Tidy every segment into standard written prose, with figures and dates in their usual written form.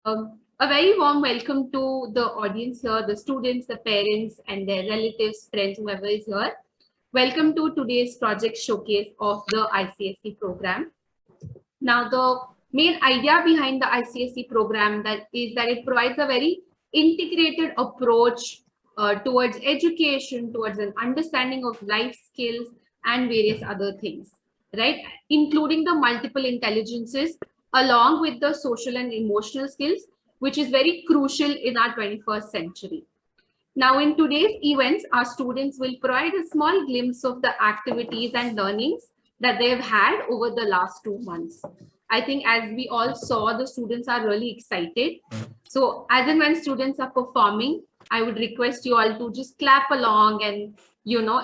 A very warm welcome to the audience here, the students, the parents, and their relatives, friends, whoever is here. Welcome to today's project showcase of the ICSE program. Now, the main idea behind the ICSE program that it provides a very integrated approach towards education, towards an understanding of life skills and various other things, right? Including the multiple intelligences along with the social and emotional skills, which is very crucial in our 21st century. Now, in today's events, our students will provide a small glimpse of the activities and learnings that they've had over the last 2 months. I think as we all saw, the students are really excited. So as and when students are performing, I would request you all to just clap along and,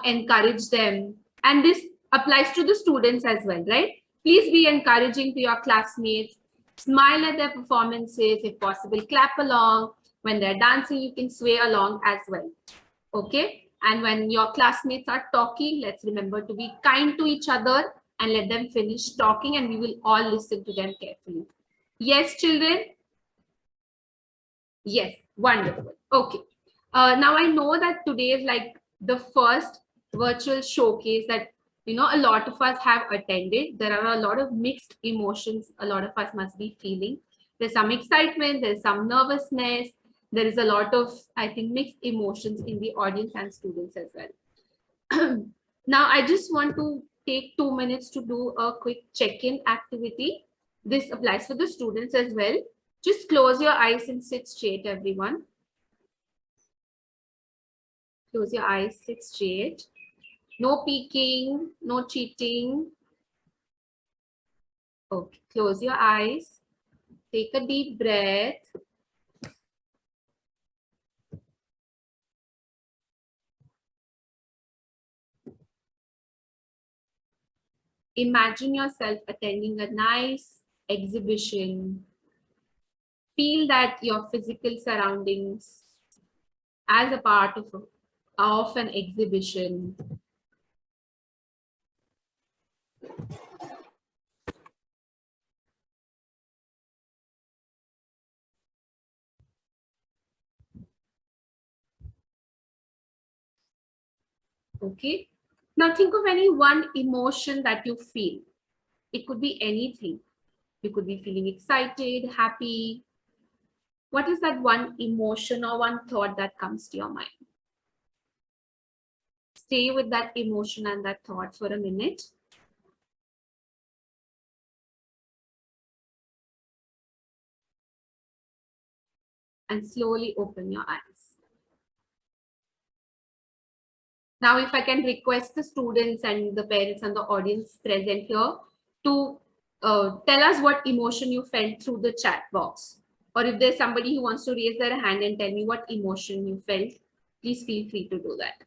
encourage them. And this applies to the students as well, right? Please be encouraging to your classmates. Smile at their performances, if possible, clap along. When they're dancing, you can sway along as well. Okay. And when your classmates are talking, let's remember to be kind to each other and let them finish talking, and we will all listen to them carefully. Yes, children? Yes, wonderful. Okay. Now I know that today is like the first virtual showcase that a lot of us have attended. There are a lot of mixed emotions a lot of us must be feeling. There's some excitement, there's some nervousness, there is a lot of, I think, mixed emotions in the audience and students as well. Now I just want to take 2 minutes to do a quick check-in activity. This applies for the students as well. Just close your eyes and sit straight, everyone. Close your eyes, sit straight. No peeking, no cheating. Okay, close your eyes. Take a deep breath. Imagine yourself attending a nice exhibition. Feel that your physical surroundings as a part of an exhibition. Okay. Now think of any one emotion that you feel. It could be anything. You could be feeling excited, happy. What is that one emotion or one thought that comes to your mind? Stay with that emotion and that thought for a minute. And slowly open your eyes. Now, if I can request the students and the parents and the audience present here to tell us what emotion you felt through the chat box. Or if there's somebody who wants to raise their hand and tell me what emotion you felt, please feel free to do that.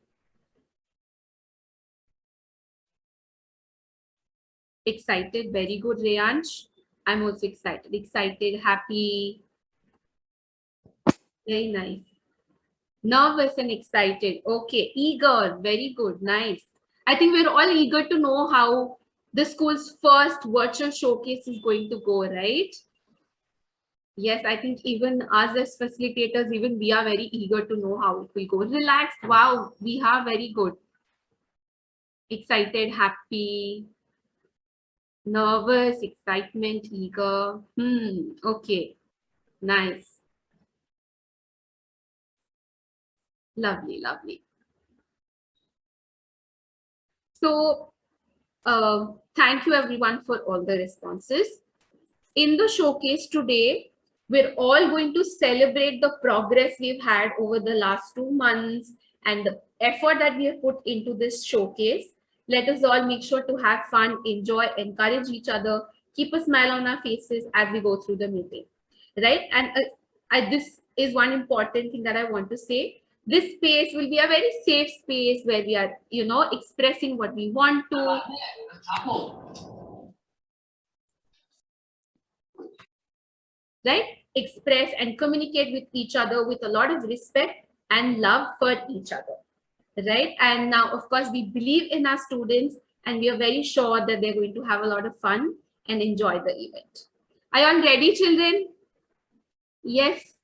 Excited, very good, Reyansh. I'm also excited. Excited, happy. Very nice. Nervous and excited. Okay, eager, very good, nice. I think we're all eager to know how the school's first virtual showcase is going to go, right? Yes, I think even us as facilitators, even we are very eager to know how it will go. Relaxed, wow, we are very good. Excited, happy, nervous, excitement, eager. Okay, nice. Lovely, lovely. So, thank you everyone for all the responses. In the showcase today, we're all going to celebrate the progress we've had over the last 2 months and the effort that we have put into this showcase. Let us all make sure to have fun, enjoy, encourage each other, keep a smile on our faces as we go through the meeting, right? And this is one important thing that I want to say. This space will be a very safe space where we are, expressing what we want to, right? Express and communicate with each other with a lot of respect and love for each other, right? And now, of course, we believe in our students and we are very sure that they're going to have a lot of fun and enjoy the event. Are you all ready, children? Yes.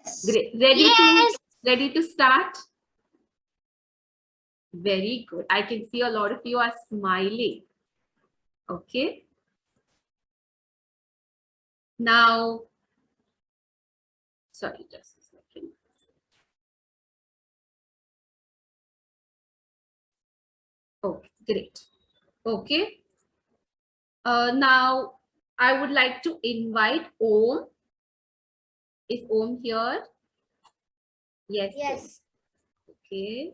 Yes. Great. Yes. Ready to start? Very good. I can see a lot of you are smiling. Okay. Now, sorry, just a second. Okay, great. Okay. Now, I would like to invite Om. Is Om here? Yes. Yes. Okay.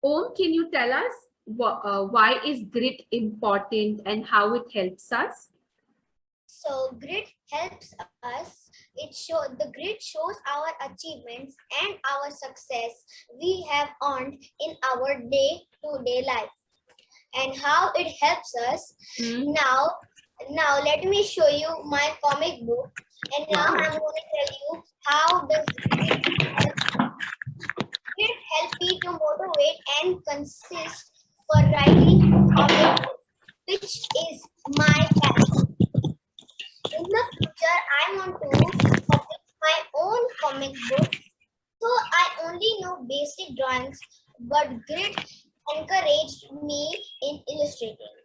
Om, can you tell us why is grit important and how it helps us? So grit helps us. The grit shows our achievements and our success we have earned in our day-to-day life, and how it helps us. Now let me show you my comic book, and now Wow. I'm going to tell you how does grit help me to motivate and consist for writing comic book, which is my passion. In the future, I want to publish my own comic book. So I only know basic drawings, but grit encouraged me in illustrating.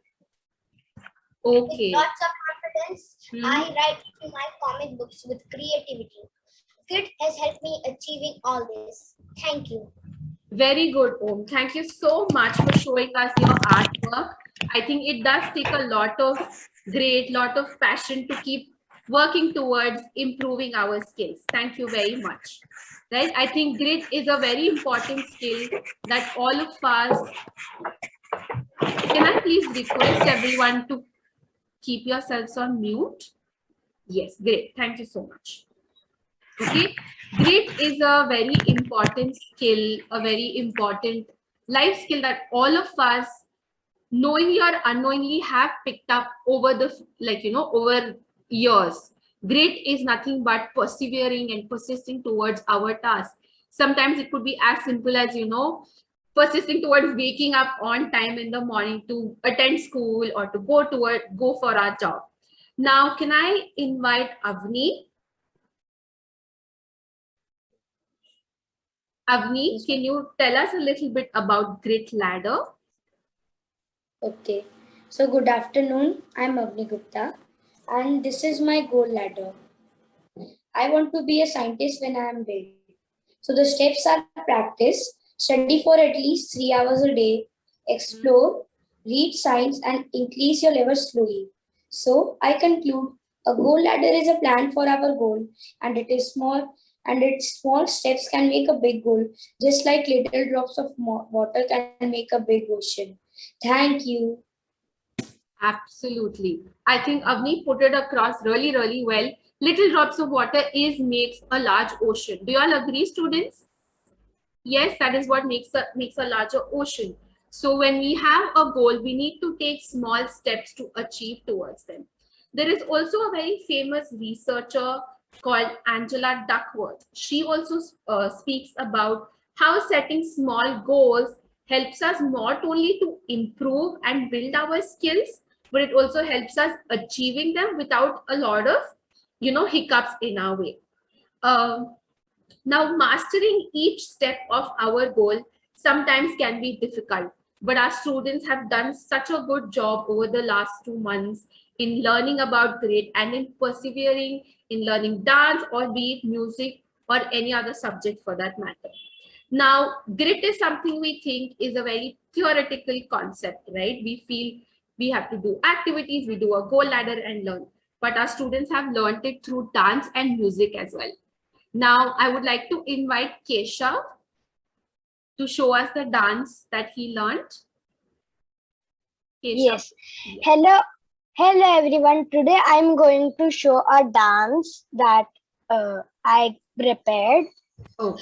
With Okay. lots of confidence, I write my comic books with creativity. Grit has helped me achieving all this. Thank you. Very good, Om. Thank you so much for showing us your artwork. I think it does take a lot of lot of passion to keep working towards improving our skills. Thank you very much. Right? I think grit is a very important skill that all of us. Can I please request everyone to keep yourselves on mute? Yes, great. Thank you so much. Okay, grit is a very important skill, a very important life skill that all of us, knowingly or unknowingly, have picked up over the over years. Grit is nothing but persevering and persisting towards our task. Sometimes it could be as simple as persisting towards waking up on time in the morning to attend school or to go for our job. Now, can I invite Avni? Avni, can you tell us a little bit about Grit Ladder? Okay, so good afternoon. I'm Agni Gupta, and this is my goal ladder. I want to be a scientist when I am big. So the steps are practice, study for at least 3 hours a day, explore, read science, and increase your level slowly. So I conclude a goal ladder is a plan for our goal, and it is small. And its small steps can make a big goal, just like little drops of water can make a big ocean. Thank you. Absolutely. I think Avni put it across really, really well. Little drops of water is makes a large ocean. Do you all agree, students? Yes, that is what makes a larger ocean. So when we have a goal, we need to take small steps to achieve towards them. There is also a very famous researcher called Angela Duckworth. She also speaks about how setting small goals helps us not only to improve and build our skills, but it also helps us achieving them without a lot of hiccups in our way. Um, Now, mastering each step of our goal sometimes can be difficult, but our students have done such a good job over the last 2 months in learning about grit and in persevering in learning dance or be it music or any other subject for that matter. Now, grit is something we think is a very theoretical concept, right? We feel we have to do activities, we do a goal ladder and learn. But our students have learned it through dance and music as well. Now, I would like to invite Keshav to show us the dance that he learned. Keshav? Yes. Hello everyone. Today I'm going to show a dance that I prepared. Oh,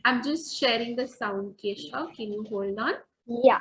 I'm just sharing the sound, Keshav. Can you hold on? Yeah.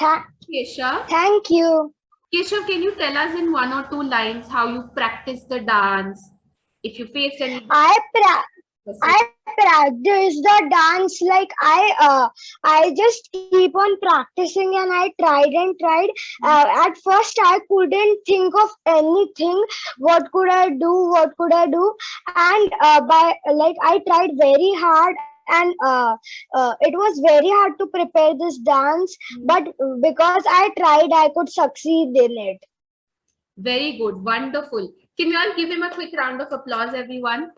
Keshav. Thank you. Keshav, can you tell us in 1 or 2 lines how you practice the dance? If you faced any I practice the dance like I just keep on practicing and I tried and tried. At first I couldn't think of anything. What could I do? What could I do? And by like I tried very hard and it was very hard to prepare this dance. But because I tried, I could succeed in it. Very good, wonderful. Can you all give him a quick round of applause, everyone?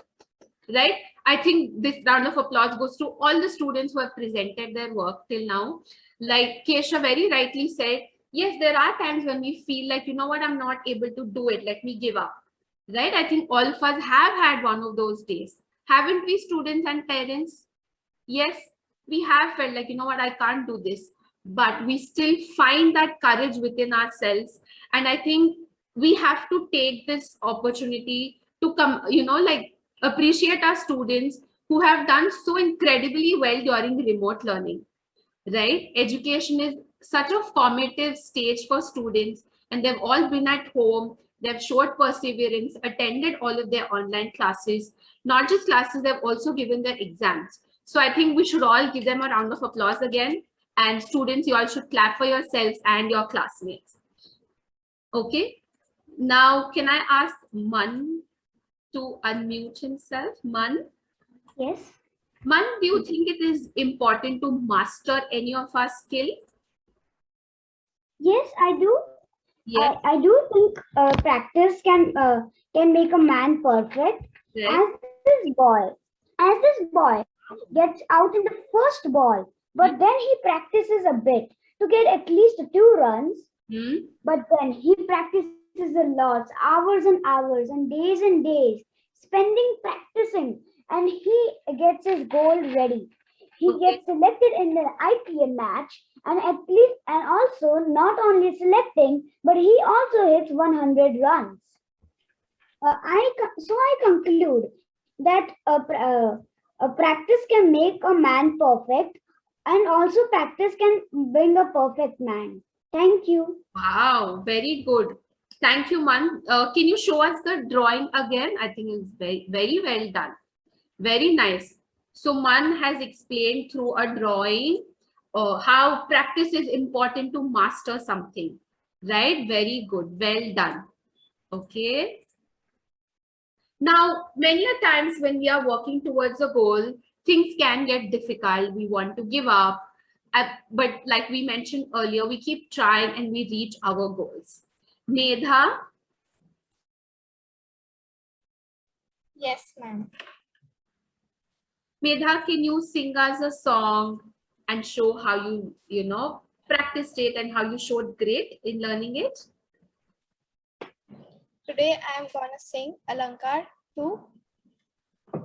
Right? I think this round of applause goes to all the students who have presented their work till now. Like Kesha very rightly said, yes, there are times when we feel like, you know what, I'm not able to do it. Let me give up. Right? I think all of us have had one of those days. Haven't we, students and parents? Yes, we have felt like, you know what, I can't do this. But we still find that courage within ourselves. And I think we have to take this opportunity to come, like appreciate our students who have done so incredibly well during remote learning, right? Education is such a formative stage for students, and they've all been at home. They've showed perseverance, attended all of their online classes, not just classes, they've also given their exams. So I think we should all give them a round of applause again. And students, you all should clap for yourselves and your classmates. Okay. Now, can I ask Man to unmute himself? Man? Yes. Man, do you think it is important to master any of our skill? Yes, I do. Yes. I do think practice can make a man perfect. Right. As this boy gets out in the first ball, but then he practices a bit to get at least 2 runs. But then he practices a lot, hours and days, spending practicing, and he gets his goal ready. He Okay. gets selected in the IPL match, and also not only selecting, but he also hits 100 runs. I conclude that a practice can make a man perfect, and also practice can bring a perfect man. Thank you. Wow, very good. Thank you, Man. Can you show us the drawing again? I think it's very, very well done. Very nice. So Man has explained through a drawing how practice is important to master something. Right? Very good. Well done. Okay. Now, many a times when we are working towards a goal, things can get difficult. We want to give up. But like we mentioned earlier, we keep trying and we reach our goals. Medha? Yes, ma'am. Medha, can you sing us a song and show how you practiced it and how you showed great in learning it? Today I am gonna sing Alankar 2.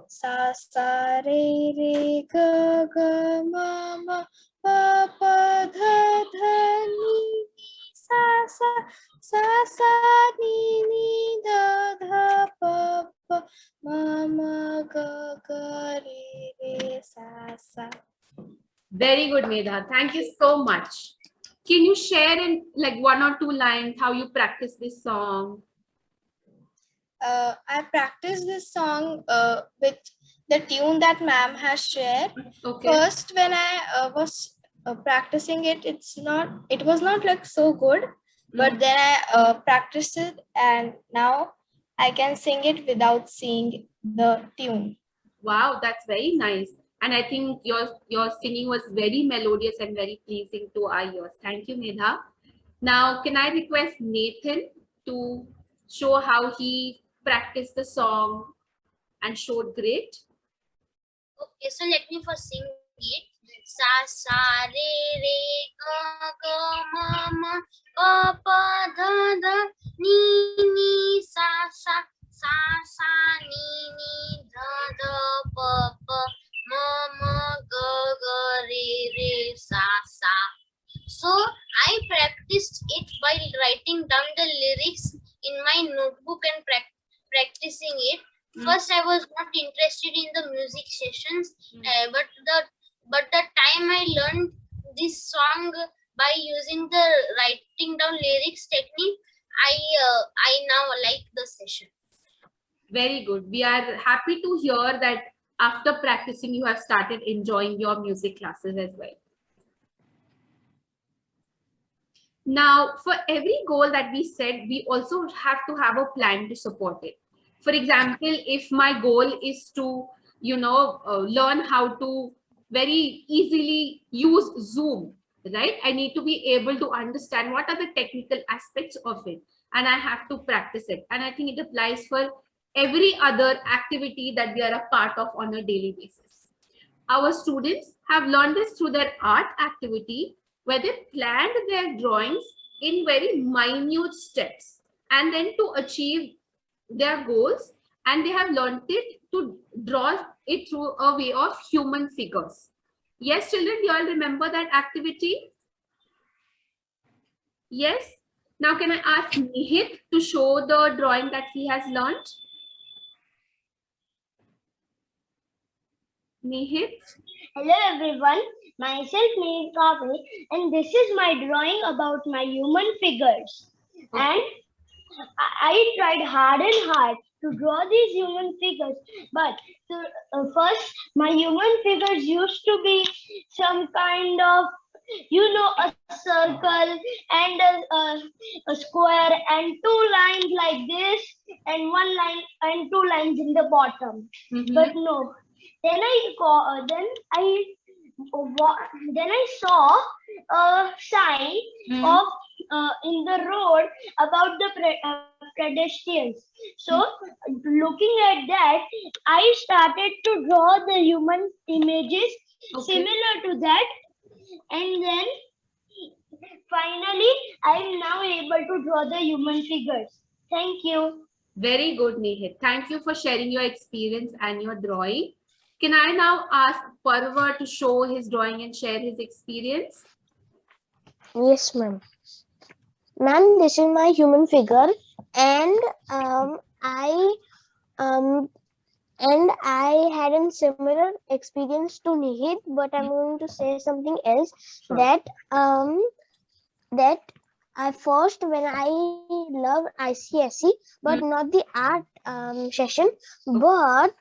Sa sa re re ga ga ma ma pa pa dha dha ni sa sa ni ni dha dha pa pa ma ma ga ga re re sa. Very good, Medha. Thank you so much. Can you share in like 1 or 2 lines how you practice this song? I practiced this song with the tune that ma'am has shared. Okay. First, when I was practicing it, it was not like so good, but then I practiced it, and now I can sing it without seeing the tune. Wow, that's very nice. And I think your singing was very melodious and very pleasing to our ears. Thank you, Medha. Now, can I request Nathan to show how he practiced the song and showed great? Okay, so let me first sing it. Sa sa re re ga ga ma ma pa pa dha dha ni ni sa sa ni ni dha dha pa pa ma ma ga ga re re sa. So I practiced it while writing down the lyrics in my notebook and practicing it. First, I was not interested in the music sessions, but the time I learned this song by using the writing down lyrics technique, I now like the session. Very good. We are happy to hear that after practicing, you have started enjoying your music classes as well. Now, for every goal that we set, we also have to have a plan to support it. For example, if my goal is to, learn how to very easily use Zoom, right? I need to be able to understand what are the technical aspects of it, and I have to practice it. And I think it applies for every other activity that we are a part of on a daily basis. Our students have learned this through their art activity, where they planned their drawings in very minute steps and then to achieve their goals, and they have learned it to draw it through a way of human figures. Yes, children, you all remember that activity? Yes. Now can I ask Nihit to show the drawing that he has learned? Nihit? Hello everyone, myself Nihit Kave, and this is my drawing about my human figures. And I tried hard and hard to draw these human figures, but first my human figures used to be some kind of, a circle and a square and two lines like this and one line and two lines in the bottom. But no, then I saw a sign of in the road about the pedestrians. So looking at that, I started to draw the human images similar to that, and then finally I am now able to draw the human figures. Thank you. Very good, Nihit. Thank you for sharing your experience and your drawing. Can I now ask Parva to show his drawing and share his experience? Yes, ma'am. Ma'am, this is my human figure, and I had a similar experience to Nihit, but I'm going to say something else. Sure. That I first, when I love ICSE, but not the art session, but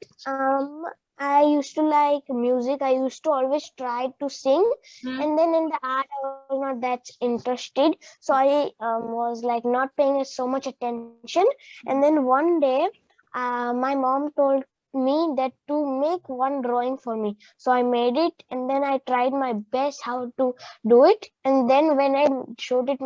I used to like music. I used to always try to sing, and then in the art I was not that interested, so I was like not paying so much attention. And then one day my mom told me that to make one drawing for me, so I made it, and then I tried my best how to do it. And then when I showed it to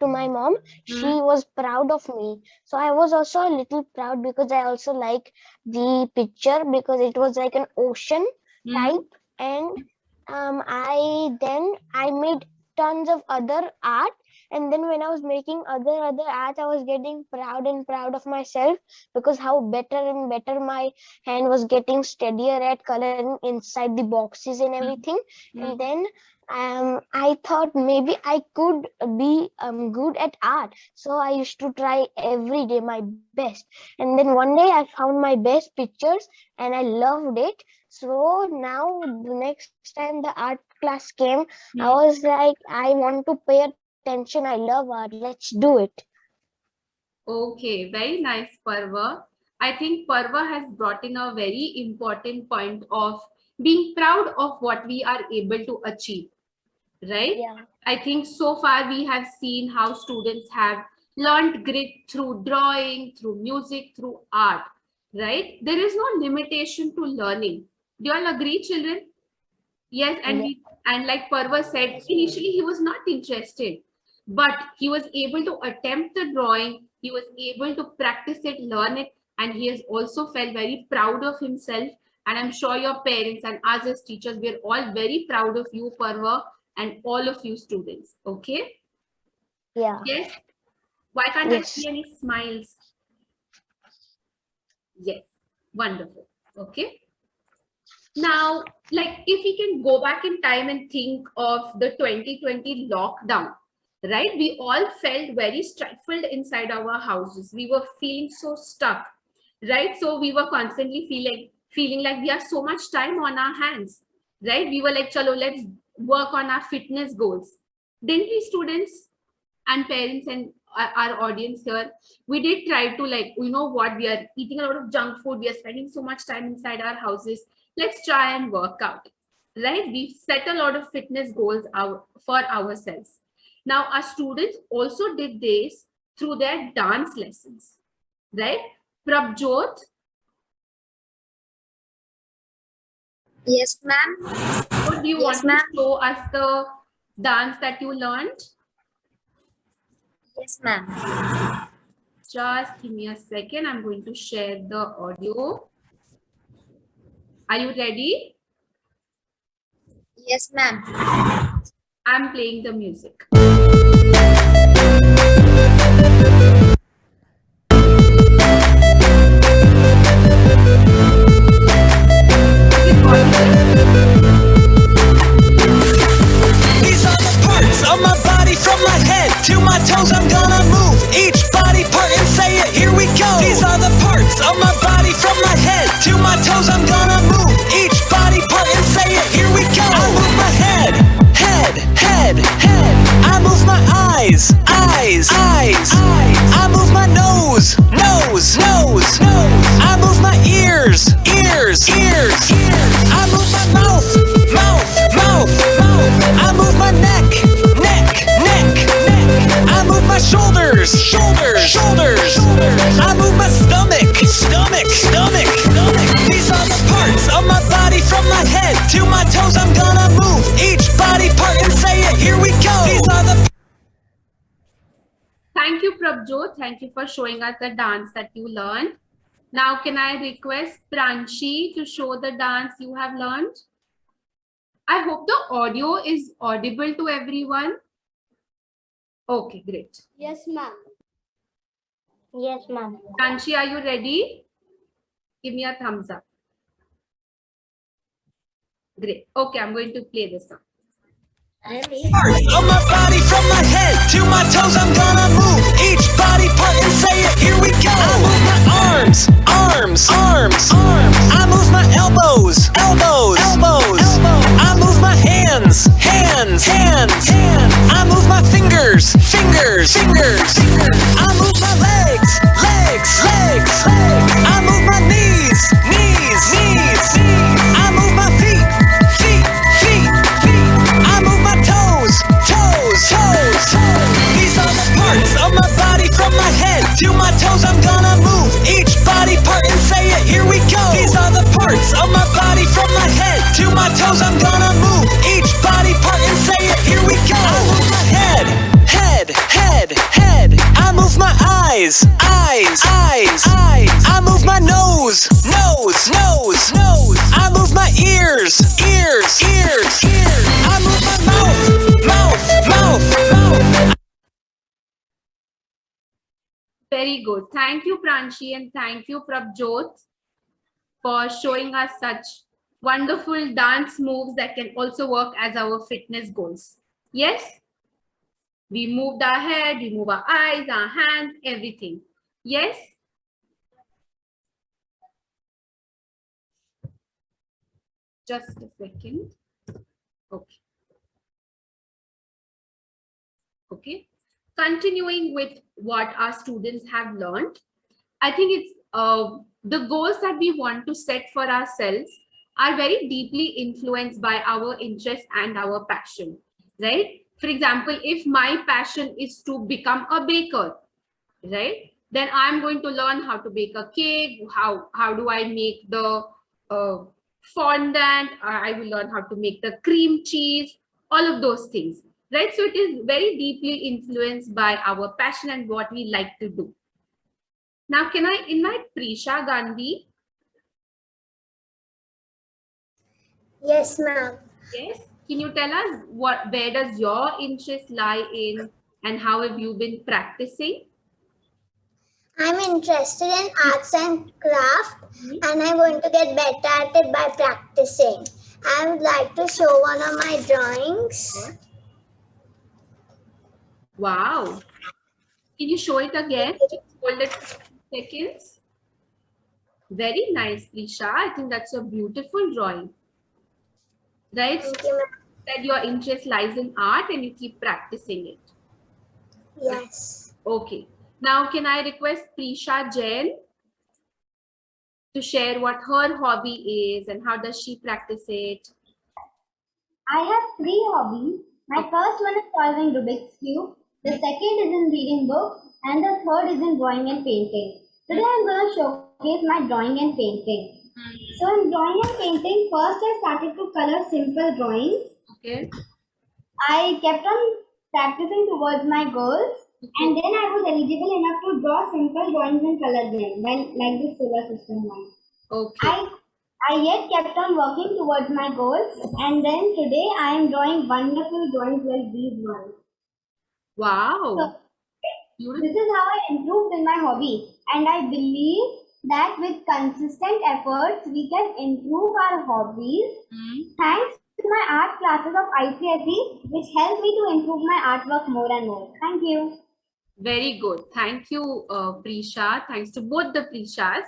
my mom, she was proud of me. So I was also a little proud, because I also like the picture, because it was like an ocean type. And I made tons of other art, and then when I was making other art, I was getting proud of myself, because how better and better my hand was getting steadier at coloring inside the boxes and everything. And then I thought maybe I could be good at art, so I used to try every day my best. And then one day I found my best pictures and I loved it. So now the next time the art class came, I was like, I want to pay attention. I love art. Let's do it. Okay, very nice, Parva. I think Parva has brought in a very important point of being proud of what we are able to achieve, right? Yeah. I think so far we have seen how students have learned grit through drawing, through music, through art, right? There is no limitation to learning. Do you all agree, children? Yes, and like Parva said, initially he was not interested, but he was able to attempt the drawing, he was able to practice it, learn it, and he has also felt very proud of himself. And I'm sure your parents and us as teachers, we're all very proud of you, Parva, and all of you students. Okay? Yeah. Yes? Why can't I see any smiles? Yes. Wonderful. Okay. Now, like if we can go back in time and think of the 2020 lockdown, right? We all felt very stifled inside our houses. We were feeling so stuck, right? So we were constantly feeling like we have so much time on our hands. right? We were like, chalo, let's work on our fitness goals. Didn't we, students and parents and our audience here? We did try to, like, you know what, we are eating a lot of junk food. We are spending so much time inside our houses. Let's try and work out, right? We set a lot of fitness goals for ourselves. Now, our students also did this through their dance lessons, right? Prabjot, Yes, ma'am. do you want to show us the dance that you learned? Yes, ma'am. Just give me a second. I'm going to share the audio. Are you ready? Yes, ma'am. I'm playing the music. These are the parts of my body from my head to my toes. I'm gonna move each body part and say it. Here we go. These are the parts of my body from my head to my toes. I'm gonna move each body part and say it. Here we go. I move my head. I move my eyes. I move my nose. I move my ears. I move my mouth. I move my neck. I move my shoulders. I move my stomach. These are the parts of my body from my head to my toes. I'm gonna move each body part and say it. Here we go. These are the Thank you, Prabjot. Thank you for showing us the dance that you learned. Now, can I request Pranshi to show the dance you have learned? I hope the audio is audible to everyone. Okay, great. Yes, ma'am. Yes, ma'am. Pranshi, are you ready? Give me a thumbs up. Great. Okay, I'm going to play this song. parts of my body from my head to my toes. I'm gonna move each body part and say it. Here we go. I move my arms. I move my elbows. I move my hands. I move my fingers. I move my legs. I move my knees. I move my feet. I move my toes. These are the parts of my body from my head to my toes. I'm gonna move each body part and say it. Here we go. These are the parts of my body from my head to my toes. I'm gonna move each body part and say it. Here we go. I move my head. I move my eyes. I move my nose. I move my ears. I move my mouth. Very good. Thank you, Pranshi, and thank you, Prabjot, for showing us such wonderful dance moves that can also work as our fitness goals. Yes? We moved our head, we move our eyes, our hands, everything. Yes? Just a second. Okay. Continuing with what our students have learned, I think it's the goals that we want to set for ourselves are very deeply influenced by our interest and our passion, right? For example, if my passion is to become a baker, right, then I'm going to learn how to bake a cake. How do I make the fondant? I will learn how to make the cream cheese, all of those things, right? So it is very deeply influenced by our passion and what we like to do. Now, can I invite Prisha Gandhi? Yes, ma'am. Yes. Can you tell us where does your interest lie in and how have you been practicing? I'm interested in arts and craft, and I'm going to get better at it by practicing. I would like to show one of my drawings. Wow. Can you show it again? Just hold it for 2 seconds. Very nice, Prisha. I think that's a beautiful drawing. right? Thank you, ma'am. That your interest lies in art and you keep practicing it. Yes. Okay. Now, can I request Prisha Jain to share what her hobby is and how does she practice it? I have 3 hobbies. My first one is solving Rubik's Cube. The second is in reading books. And the third is in drawing and painting. Today I'm going to showcase my drawing and painting. So in drawing and painting, first I started to color simple drawings. Okay. I kept on practicing towards my goals. And then I was eligible enough to draw simple drawings and color them, like this solar system one. Okay. I yet kept on working towards my goals, and then today I am drawing wonderful drawings like these ones. Wow. So, Beautiful. this is how I improved in my hobby, and I believe that with consistent efforts we can improve our hobbies. Thanks to my art classes of ICSE, which helped me to improve my artwork more and more. Thank you. Very good. Thank you, Prisha. Thanks to both the Prishas.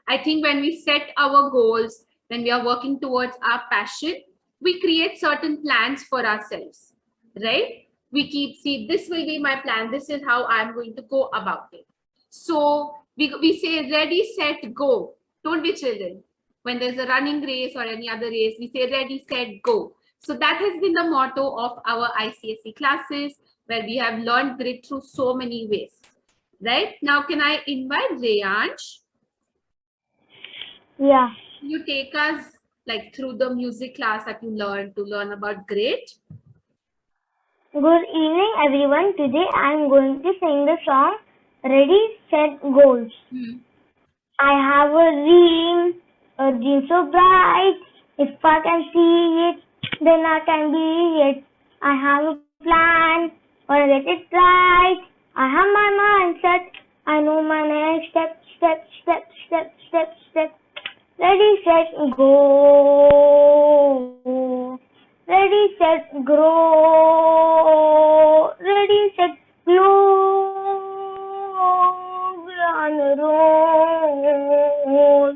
I think when we set our goals, when we are working towards our passion, we create certain plans for ourselves, right? We keep, see, this will be my plan. This is how I'm going to go about it. So we say ready, set, go. Don't we, children? When there's a running race or any other race, we say ready, set, go. So that has been the motto of our ICSE classes, where we have learned grit through so many ways. Right? Now, can I invite Reyansh? Yeah. You take us like through the music class that you learned to learn about grit. Good evening, everyone. Today I am going to sing the song Ready, Set, Goals. I have a dream so bright. If I can see it, then I can be it. I have a plan, wanna get it right. I have my mindset. I know my next step, step, step, step, step, step. Ready, set, go. Ready, set, grow. Ready, set, glow. We're on the road.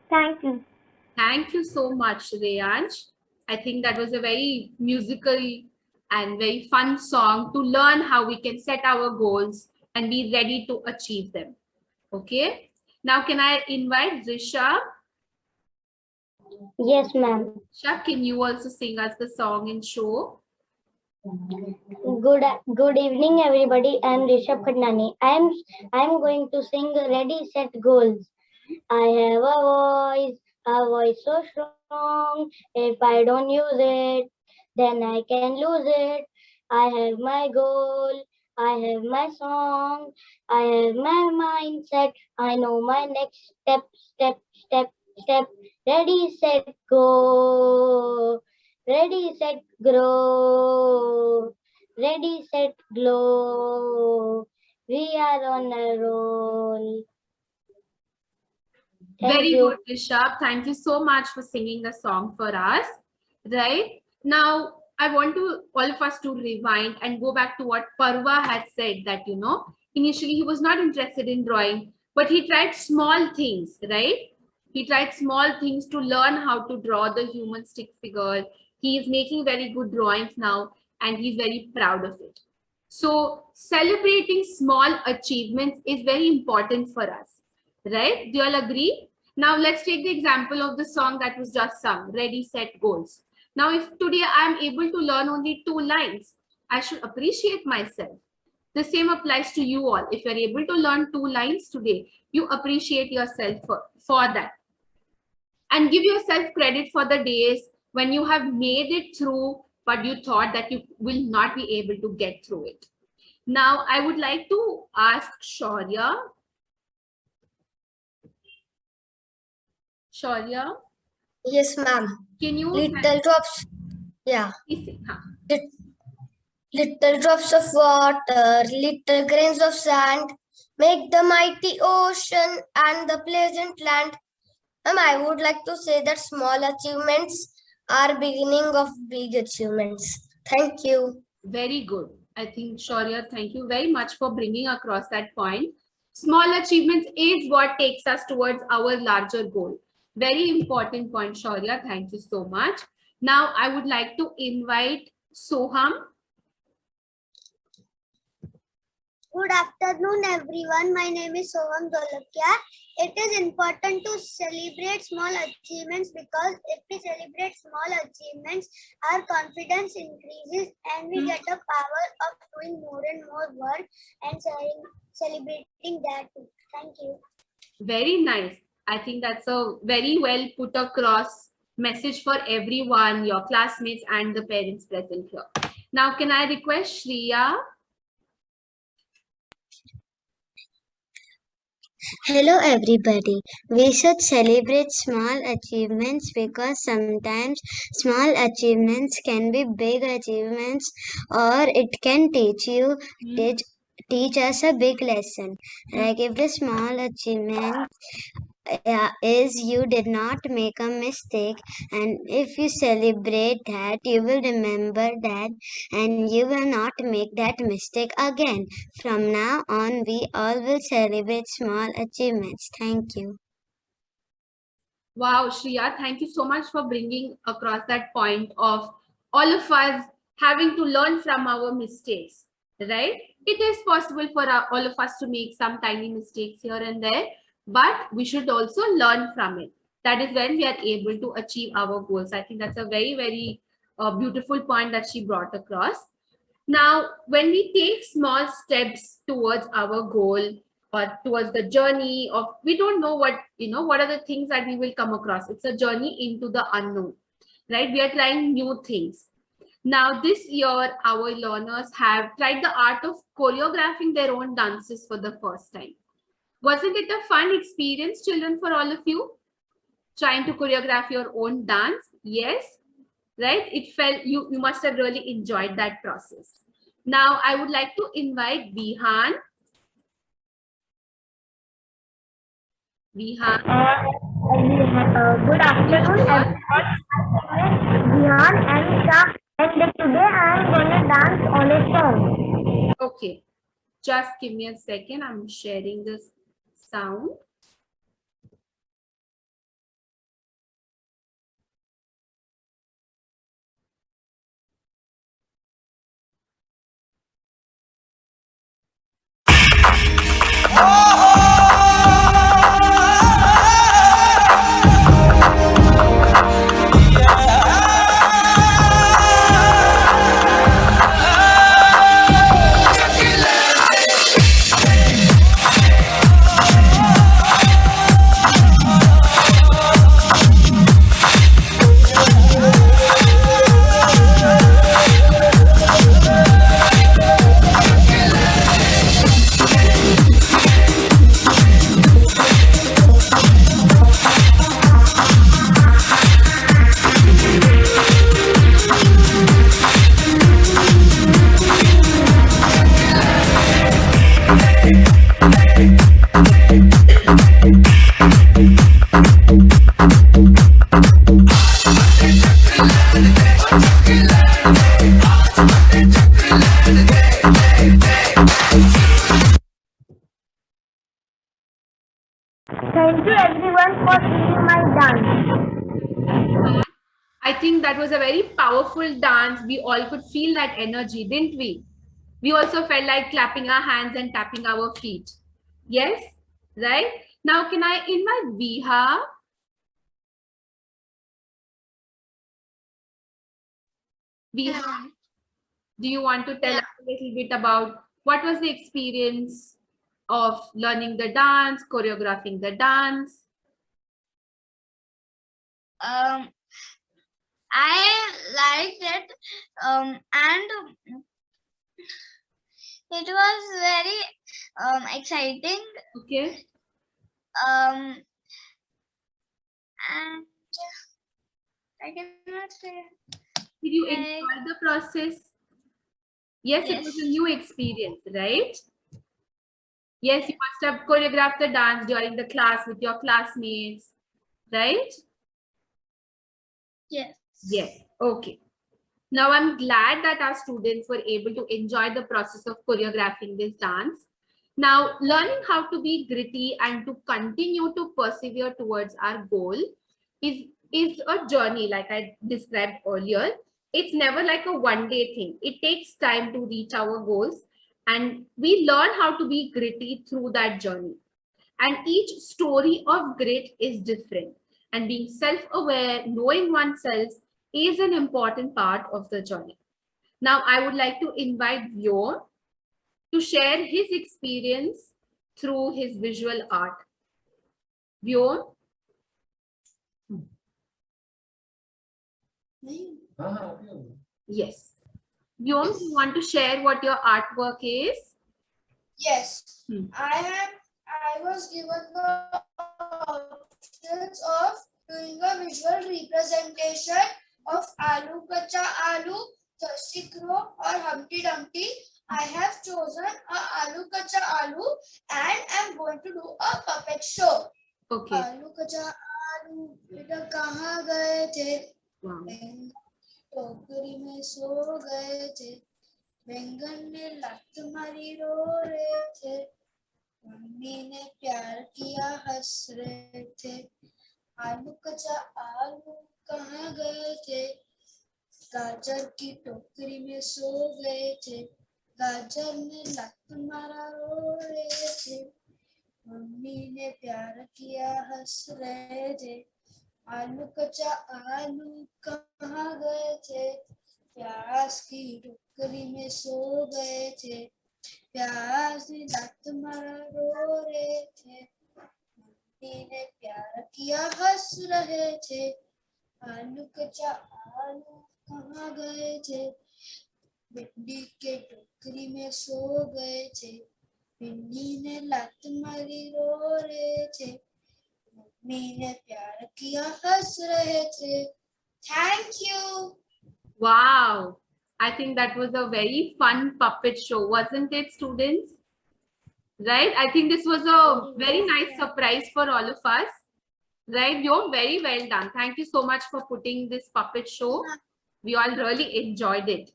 Thank you. Thank you so much, Reyansh. I think that was a very musical and very fun song to learn how we can set our goals and be ready to achieve them. Okay. Now, can I invite Rishabh? Yes, ma'am. Rishabh, can you also sing us the song and show? Good evening, everybody. I am Rishabh Khandani. I am going to sing Ready, Set, Goals. I have a voice so strong. If I don't use it, then I can lose it. I have my goal. I have my song. I have my mindset. I know my next step, step, step, step. Ready, set, go. Ready, set, grow. Ready, set, glow. We are on a roll. Very good, Rishabh. Thank you so much for singing the song for us. Right now, I want to all of us to rewind and go back to what Parva had said, that initially he was not interested in drawing, but he tried small things, right? He tried small things to learn how to draw the human stick figure. He is making very good drawings now, and he's very proud of it. So celebrating small achievements is very important for us, right? Do you all agree? Now let's take the example of the song that was just sung, Ready, Set, Goals. Now, if today I'm able to learn only 2 lines, I should appreciate myself. The same applies to you all. If you're able to learn 2 lines today, you appreciate yourself for that. And give yourself credit for the days when you have made it through, but you thought that you will not be able to get through it. Now, I would like to ask Shaurya. Shaurya? Yes, ma'am. Can you? Little drops. Yeah. Huh. Little drops of water, little grains of sand, make the mighty ocean and the pleasant land. I would like to say that small achievements are beginning of big achievements. Thank you. Very good. I think, Shaurya, thank you very much for bringing across that point. Small achievements is what takes us towards our larger goal. Very important point, Shaurya. Thank you so much. Now, I would like to invite Soham. Good afternoon, everyone. My name is Soham Dolakia. It is important to celebrate small achievements because if we celebrate small achievements, our confidence increases and we get the power of doing more and more work and celebrating that too. Thank you. Very nice. I think that's a very well put across message for everyone, your classmates and the parents present here. Now, can I request Shreya? Hello everybody. We should celebrate small achievements because sometimes small achievements can be big achievements or it can teach us a big lesson. Like if the small achievement is you did not make a mistake, and if you celebrate that you will remember that and you will not make that mistake again. From now on we all will celebrate small achievements. Thank you. Wow, Shreya, thank you so much for bringing across that point of all of us having to learn from our mistakes, right? It is possible for all of us to make some tiny mistakes here and there, but we should also learn from it. That is when we are able to achieve our goals. I think that's a very, very beautiful point that she brought across. Now, when we take small steps towards our goal, or towards the journey of, we don't know what are the things that we will come across. It's a journey into the unknown, right? We are trying new things. Now this year our learners have tried the art of choreographing their own dances for the first time. Wasn't it a fun experience, children, for all of you, trying to choreograph your own dance? Yes, right? It felt you must have really enjoyed that process. Now I would like to invite Vihan. Vihan. Good afternoon, everyone. Vihan and Isha, and today I am going to dance on a song. Okay, just give me a second. I'm sharing this sound. Thank you everyone for seeing my dance. I think that was a very powerful dance. We all could feel that energy, didn't we? We also felt like clapping our hands and tapping our feet. Yes, right? Now, can I invite Viha? Viha, do you want to tell us a little bit about what was the experience of learning the dance, choreographing the dance? I liked it, and it was very exciting. Okay. And I cannot say. Did you enjoy the process? Yes, it was a new experience, right? Yes, you must have choreographed the dance during the class with your classmates, right? Yes. Yes, okay. Now I'm glad that our students were able to enjoy the process of choreographing this dance. Now, learning how to be gritty and to continue to persevere towards our goal is a journey, like I described earlier. It's never like a one-day thing. It takes time to reach our goals, and we learn how to be gritty through that journey. And each story of grit is different. And being self-aware, knowing oneself is an important part of the journey. Now, I would like to invite Vyor to share his experience through his visual art. Vyor? Yes. Vyom, you want to share what your artwork is? Yes, Hmm. I was given the options of doing a visual representation of Aloo Kacha Aloo, Thirsty Crow or Humpty Dumpty. I have chosen a Aloo Kacha Aloo and I'm going to do a puppet show. Okay. Aloo Kacha Aloo, beta kahan gaye the? Wow. टोकरी में सो गए थे, बैंगन ने लत मारी रो रहे थे, मम्मी ने प्यार किया हंस रहे थे, आलू कच्चा आलू कहाँ गए थे, गाजर की टोकरी में सो गए थे, गाजर ने लत मारा रो रहे थे, मम्मी ने प्यार किया हंस रहे थे, आलू कच्चा आलू कहाँ गए थे, प्याज की टोकरी में सो गए थे, प्याज ने लत मारा रो रहे थे, मम्मी ने प्यार किया हंस रहे थे, आलू कच्चा आलू कहाँ गए थे, भिंडी के टोकरी में सो गए थे, भिंडी ने लत मारी रो रहे थे, मम्मी ने प्यार किया हंस रहे थे. Thank you. Wow. I think that was a very fun puppet show, wasn't it, students? Right? I think this was a very nice surprise for all of us. Right? You're very well done. Thank you so much for putting this puppet show. We all really enjoyed it.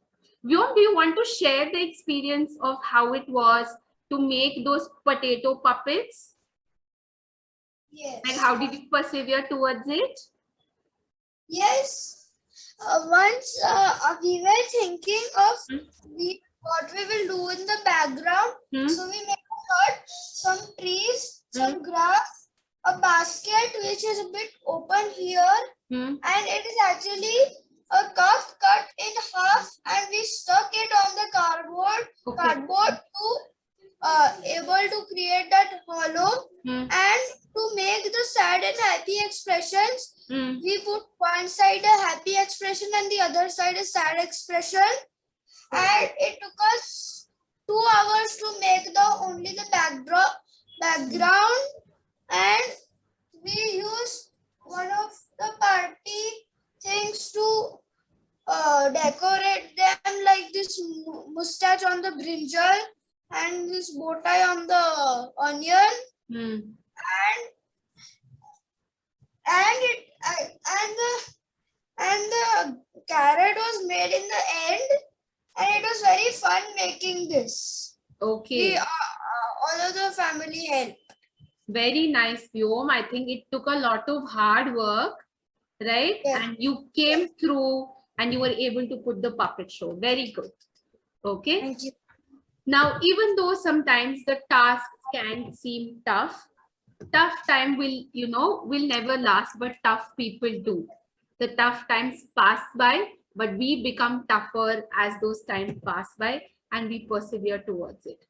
Vyom, do you want to share the experience of how it was to make those potato puppets? Yes. And how did you persevere towards it? Yes. Once we were thinking of what we will do in the background. So we made a hut, some trees, some grass, a basket which is a bit open here, and it is actually a cup cut in half, and we stuck it on the cardboard to able to create that hollow, and to make the sad and happy expressions, we put one side a happy expression and the other side a sad expression, and it took us 2 hours to make only the background, and we used one of the party things to decorate them, like this mustache on the brinjal and this bow tie on the onion, and the carrot was made in the end, and it was very fun making this. Okay. All of the family helped. Very nice, Vyom. I think it took a lot of hard work, right? Yes. And you came through and you were able to put the puppet show. Very good. Okay. Thank you. Now, even though sometimes the tasks can seem tough time will never last, but tough people do. The tough times pass by, but we become tougher as those times pass by, and we persevere towards it.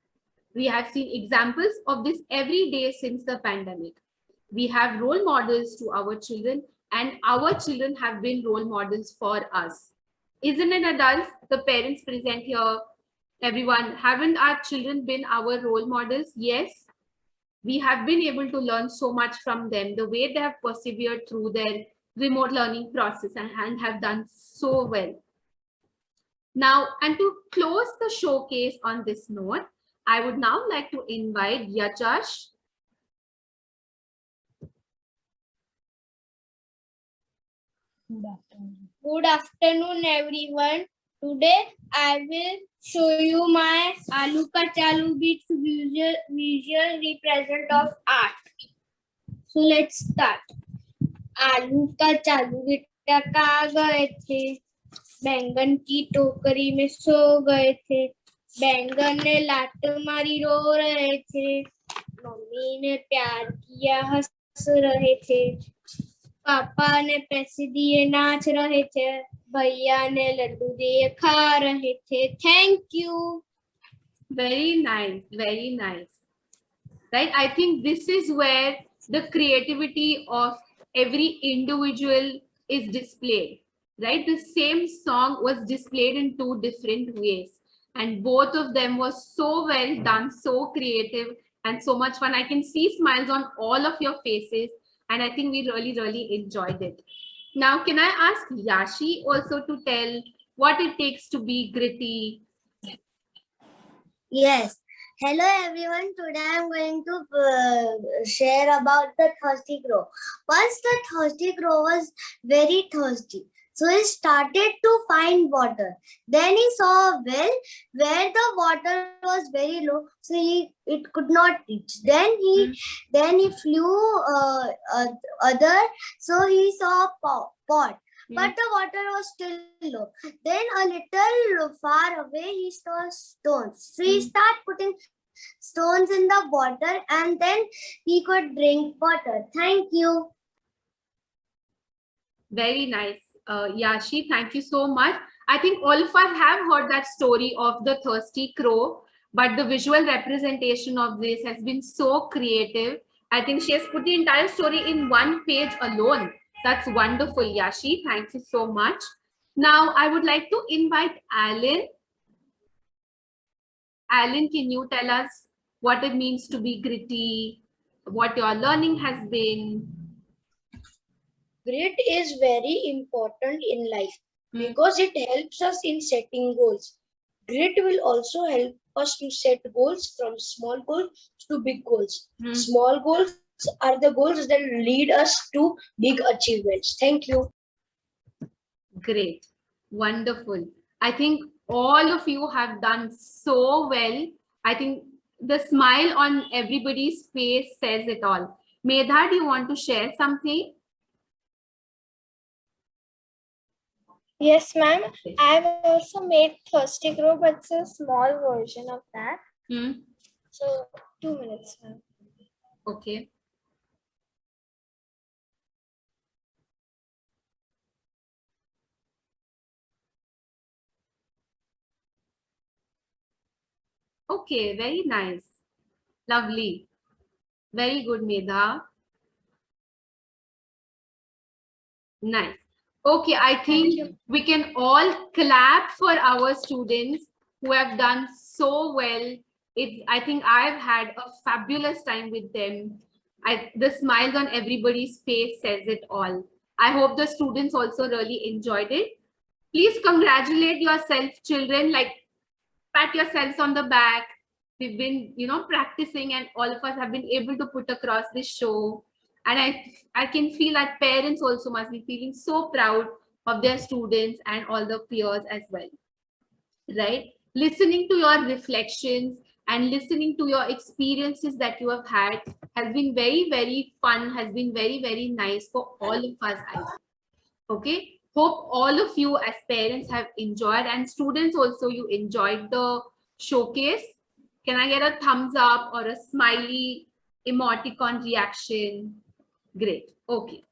We have seen examples of this every day since the pandemic. We have role models to our children, and our children have been role models for us. Isn't it, adults, the parents present here, everyone, haven't our children been our role models? Yes. We have been able to learn so much from them, the way they have persevered through their remote learning process and have done so well. Now, and to close the showcase on this note, I would now like to invite Yachash. Good afternoon, everyone. Today I will show you my Aloo Ka Chalu Beats visual represent of art. So let's start. आलू का चालू बेटा कहाँ गए थे, बैंगन की टोकरी में सो गए थे, बैंगन ने लात मारी रो रहे थे, मम्मी ने प्यार किया हंस रहे थे, पापा ने पैसे दिए नाच रहे थे, भैया ने लड्डू दिए खा रहे थे. Thank you. Very nice, very nice. Right? I think this is where the creativity of every individual is displayed. Right? The same song was displayed in two different ways, and both of them was so well done, so creative, and so much fun. I can see smiles on all of your faces, and I think we really enjoyed it. Now, can I ask Yashi also to tell what it takes to be gritty? Yes. Hello everyone. Today I am going to share about the thirsty crow. Once the thirsty crow was very thirsty. So he started to find water. Then he saw a well where the water was very low, so it could not reach. Then he flew other, so he saw a pot. But the water was still low. Then a little far away, he saw stones. So he started putting stones in the water, and then he could drink water. Thank you. Very nice. Yashi, thank you so much. I think all of us have heard that story of the thirsty crow, but the visual representation of this has been so creative. I think she has put the entire story in one page alone. That's wonderful, Yashi. Thank you so much. Now, I would like to invite Alan. Alan, can you tell us what it means to be gritty, what your learning has been? Grit is very important in life because it helps us in setting goals. Grit will also help us to set goals, from small goals to big goals. Small goals are the goals that lead us to big achievements. Thank you. Great. Wonderful. I think all of you have done so well. I think the smile on everybody's face says it all. Medha, do you want to share something? Yes, ma'am. I've also made thirsty crow, but it's a small version of that. So 2 minutes, ma'am. Okay. Okay, very nice. Lovely. Very good, Medha. Nice. Okay, I think we can all clap for our students who have done so well. I think I've had a fabulous time with them. The smiles on everybody's face says it all. I hope the students also really enjoyed it. Please congratulate yourself, children, like pat yourselves on the back. We've been, practicing, and all of us have been able to put across this show. And I can feel that parents also must be feeling so proud of their students and all the peers as well, right? Listening to your reflections and listening to your experiences that you have had has been very fun, has been very nice for all of us. Okay, hope all of you as parents have enjoyed, and students also, you enjoyed the showcase. Can I get a thumbs up or a smiley emoticon reaction? Great. Okay.